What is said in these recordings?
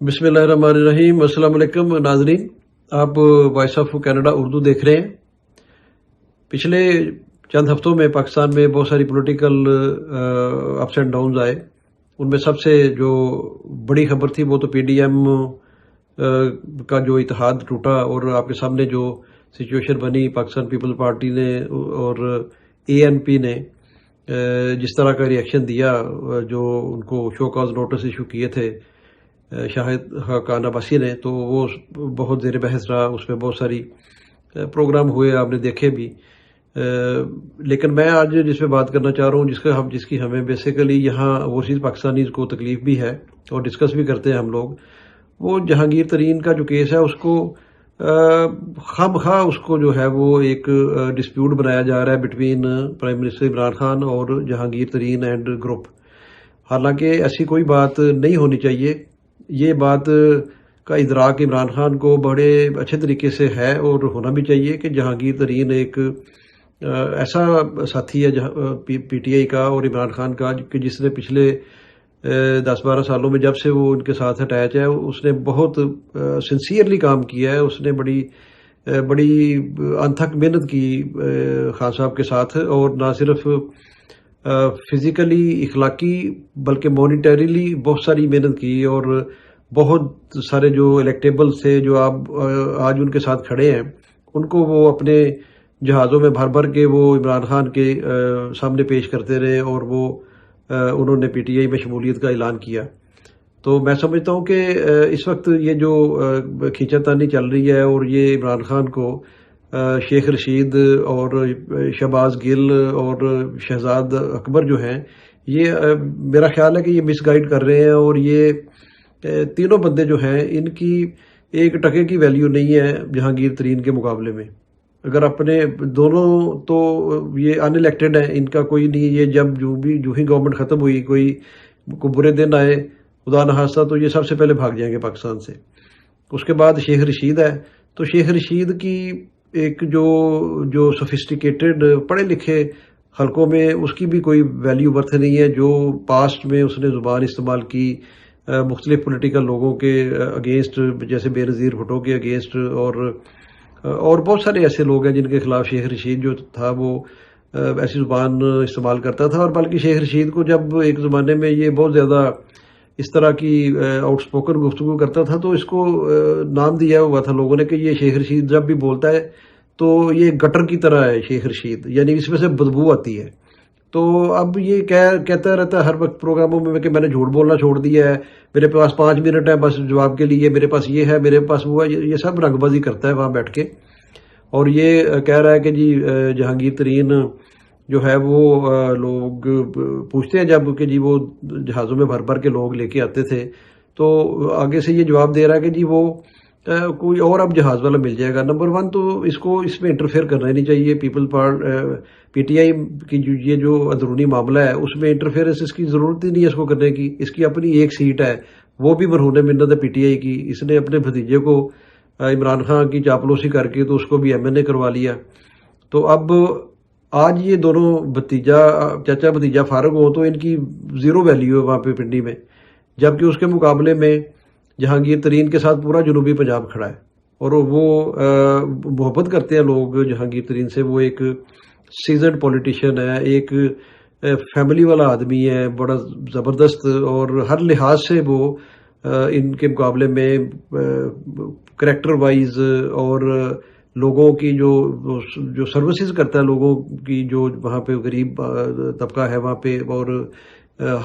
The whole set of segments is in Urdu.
بسم اللہ الرحمن الرحیم۔ السلام علیکم ناظرین، آپ وائس آف کینیڈا اردو دیکھ رہے ہیں۔ پچھلے چند ہفتوں میں پاکستان میں بہت ساری پولیٹیکل اپس اینڈ ڈاؤنز آئے۔ ان میں سب سے جو بڑی خبر تھی وہ تو پی ڈی ایم کا جو اتحاد ٹوٹا، اور آپ کے سامنے جو سچویشن بنی پاکستان پیپل پارٹی نے اور اے این پی نے جس طرح کا ریئیکشن دیا، جو ان کو شو کاز نوٹس ایشو کیے تھے شاہد خاقان عباسی نے، تو وہ بہت زیر بحث رہا۔ اس میں بہت ساری پروگرام ہوئے، آپ نے دیکھے بھی۔ لیکن میں آج جس پہ بات کرنا چاہ رہا ہوں، جس کی ہمیں بیسیکلی یہاں اوورسیز پاکستانیز کو تکلیف بھی ہے اور ڈسکس بھی کرتے ہیں ہم لوگ، وہ جہانگیر ترین کا جو کیس ہے، اس کو خام خواہ اس کو جو ہے وہ ایک ڈسپیوٹ بنایا جا رہا ہے between prime minister Imran Khan اور جہانگیر ترین اینڈ گروپ۔ حالانکہ ایسی کوئی بات نہیں ہونی چاہیے۔ یہ بات کا ادراک عمران خان کو بڑے اچھے طریقے سے ہے اور ہونا بھی چاہیے کہ جہانگیر ترین ایک ایسا ساتھی ہے پی ٹی آئی کا اور عمران خان کا کہ جس نے پچھلے 10-12 سالوں میں جب سے وہ ان کے ساتھ اٹیچ ہے، اس نے بہت سنسیئرلی کام کیا ہے۔ اس نے بڑی انتھک محنت کی خان صاحب کے ساتھ، اور نہ صرف فزیکلی اخلاقی بلکہ مانیٹریلی بہت ساری محنت کی، اور بہت سارے جو الیکٹیبل تھے جو آپ آج ان کے ساتھ کھڑے ہیں، ان کو وہ اپنے جہازوں میں بھر کے وہ عمران خان کے سامنے پیش کرتے رہے، اور وہ انہوں نے پی ٹی آئی میں شمولیت کا اعلان کیا۔ تو میں سمجھتا ہوں کہ اس وقت یہ جو کھینچا تانی چل رہی ہے، اور یہ عمران خان کو شیخ رشید اور شہباز گل اور شہزاد اکبر جو ہیں، یہ میرا خیال ہے کہ یہ مس گائیڈ کر رہے ہیں، اور یہ تینوں بندے جو ہیں ان کی ایک ٹکے کی ویلیو نہیں ہے جہانگیر ترین کے مقابلے میں۔ اگر اپنے دونوں تو یہ ان الیکٹڈ ہیں، ان کا کوئی نہیں، یہ جو ہی گورنمنٹ ختم ہوئی، کوئی برے دن آئے خدا نخواستہ، تو یہ سب سے پہلے بھاگ جائیں گے پاکستان سے۔ اس کے بعد شیخ رشید ہے، تو شیخ رشید کی ایک جو سوفسٹیکیٹڈ پڑھے لکھے حلقوں میں اس کی بھی کوئی ویلیو ورتھ نہیں ہے۔ جو پاسٹ میں اس نے زبان استعمال کی مختلف پولیٹیکل لوگوں کے اگینسٹ، جیسے بے نظیر بھٹو کے اگینسٹ، اور بہت سارے ایسے لوگ ہیں جن کے خلاف شیخ رشید جو تھا وہ ایسی زبان استعمال کرتا تھا۔ اور بلکہ شیخ رشید کو جب ایک زمانے میں یہ بہت زیادہ اس طرح کی آؤٹ اسپوکن گفتگو کرتا تھا، تو اس کو نام دیا ہوا تھا لوگوں نے کہ یہ شیخ رشید جب بھی بولتا ہے تو یہ گٹر کی طرح ہے شیخ رشید، یعنی اس میں سے بدبو آتی ہے۔ تو اب یہ کہتا رہتا ہے ہر وقت پروگراموں میں کہ میں نے جھوٹ بولنا چھوڑ دیا ہے، میرے پاس 5 منٹ ہے بس جواب کے لیے، میرے پاس یہ ہے، میرے پاس وہ ہے۔ یہ سب رنگ بازی کرتا ہے وہاں بیٹھ کے، اور یہ کہہ رہا ہے کہ جی جہانگیر ترین جو ہے وہ لوگ پوچھتے ہیں جب کہ جی وہ جہازوں میں بھر کے لوگ لے کے آتے تھے، تو آگے سے یہ جواب دے رہا ہے کہ جی وہ کوئی اور اب جہاز والا مل جائے گا۔ نمبر 1 تو اس کو اس میں انٹرفیئر کرنا ہی نہیں چاہیے۔ پی ٹی آئی کی یہ جو اندرونی معاملہ ہے، اس میں انٹرفیئرنس اس کی ضرورت ہی نہیں ہے اس کو کرنے کی۔ اس کی اپنی ایک سیٹ ہے، وہ بھی مرہون منت ہے پی ٹی آئی کی۔ اس نے اپنے بھتیجے کو عمران خان کی چاپلوسی کر کے تو اس کو بھی ایم این اے کروا لیا۔ تو اب آج یہ دونوں چچا بھتیجا فارغ ہو تو ان کی زیرو ویلیو ہے وہاں پہ پنڈی میں، جبکہ اس کے مقابلے میں جہانگیر ترین کے ساتھ پورا جنوبی پنجاب کھڑا ہے، اور وہ محبت کرتے ہیں لوگ جہانگیر ترین سے۔ وہ ایک سیزنڈ پولیٹیشین ہے، ایک فیملی والا آدمی ہے، بڑا زبردست، اور ہر لحاظ سے وہ ان کے مقابلے میں کریکٹر وائز اور لوگوں کی جو سروسز کرتا ہے، لوگوں کی جو وہاں پہ غریب طبقہ ہے وہاں پہ، اور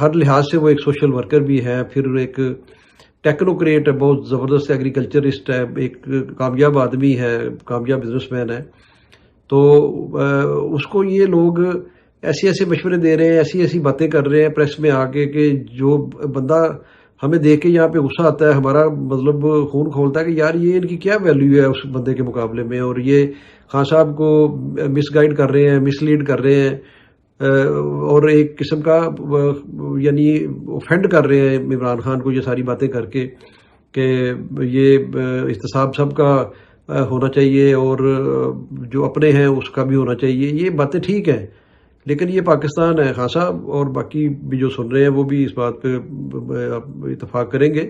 ہر لحاظ سے وہ ایک سوشل ورکر بھی ہے، پھر ایک ٹیکنوکریٹ ہے، بہت زبردست ایگریکلچرسٹ ہے، ایک کامیاب آدمی ہے، کامیاب بزنس مین ہے۔ تو اس کو یہ لوگ ایسے مشورے دے رہے ہیں، ایسی باتیں کر رہے ہیں پریس میں آ کے کہ جو بندہ ہمیں دیکھ کے یہاں پہ غصہ آتا ہے، ہمارا مطلب خون کھولتا ہے کہ یار یہ ان کی کیا ویلیو ہے اس بندے کے مقابلے میں، اور یہ خان صاحب کو مس گائیڈ کر رہے ہیں، مس لیڈ کر رہے ہیں، اور ایک قسم کا یعنی اوفینڈ کر رہے ہیں عمران خان کو یہ ساری باتیں کر کے کہ یہ احتساب سب کا ہونا چاہیے اور جو اپنے ہیں اس کا بھی ہونا چاہیے۔ یہ باتیں ٹھیک ہیں، لیکن یہ پاکستان ہے خان صاحب، اور باقی بھی جو سن رہے ہیں وہ بھی اس بات پہ اتفاق کریں گے۔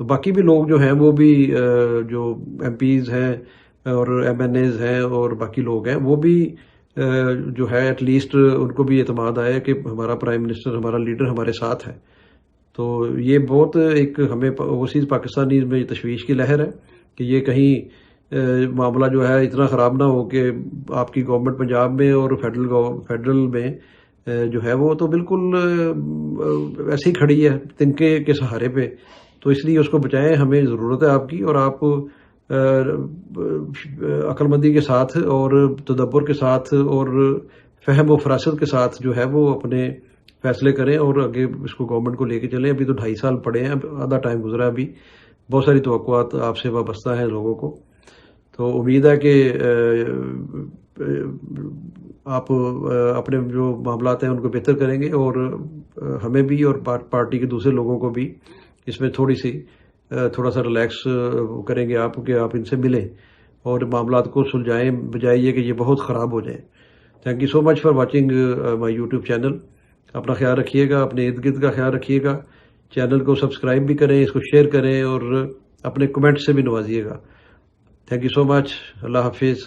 تو باقی بھی لوگ جو ہیں وہ بھی جو ایم پیز ہیں اور ایم این ایز ہیں اور باقی لوگ ہیں وہ بھی جو ہے ایٹ لیسٹ ان کو بھی اعتماد آیا کہ ہمارا پرائم منسٹر ہمارا لیڈر ہمارے ساتھ ہے. تو یہ بہت ایک ہمیں اوورسیز پاکستانی میں تشویش کی لہر ہے کہ یہ کہیں معاملہ جو ہے اتنا خراب نہ ہو کہ آپ کی گورنمنٹ پنجاب میں اور فیڈرل میں جو ہے وہ تو بالکل ایسے ہی کھڑی ہے تنکے کے سہارے پہ. تو اس لیے اس کو بچائیں, ہمیں ضرورت ہے آپ کی, اور آپ عقل مندی کے ساتھ اور تدبر کے ساتھ اور فہم و فراست کے ساتھ جو ہے وہ اپنے فیصلے کریں اور آگے اس کو گورنمنٹ کو لے کے چلیں. ابھی تو 2.5 سال پڑے ہیں, آدھا ٹائم گزرا ہے, ابھی بہت ساری توقعات آپ سے وابستہ ہیں لوگوں کو. تو امید ہے کہ آپ اپنے جو معاملات ہیں ان کو بہتر کریں گے, اور ہمیں بھی اور پارٹی کے دوسرے لوگوں کو بھی اس میں تھوڑا سا ریلیکس کریں گے آپ, کہ آپ ان سے ملیں اور معاملات کو سلجھائیں بجائے یہ کہ یہ بہت خراب ہو جائیں. Thank you so much for watching my YouTube channel. اپنا خیال رکھیے گا, اپنے ارد گرد کا خیال رکھیے گا. چینل کو سبسکرائب بھی کریں, اس کو شیئر کریں اور اپنے کمنٹ سے بھی نوازیے گا. تھینک یو سو مچ. اللہ حافظ.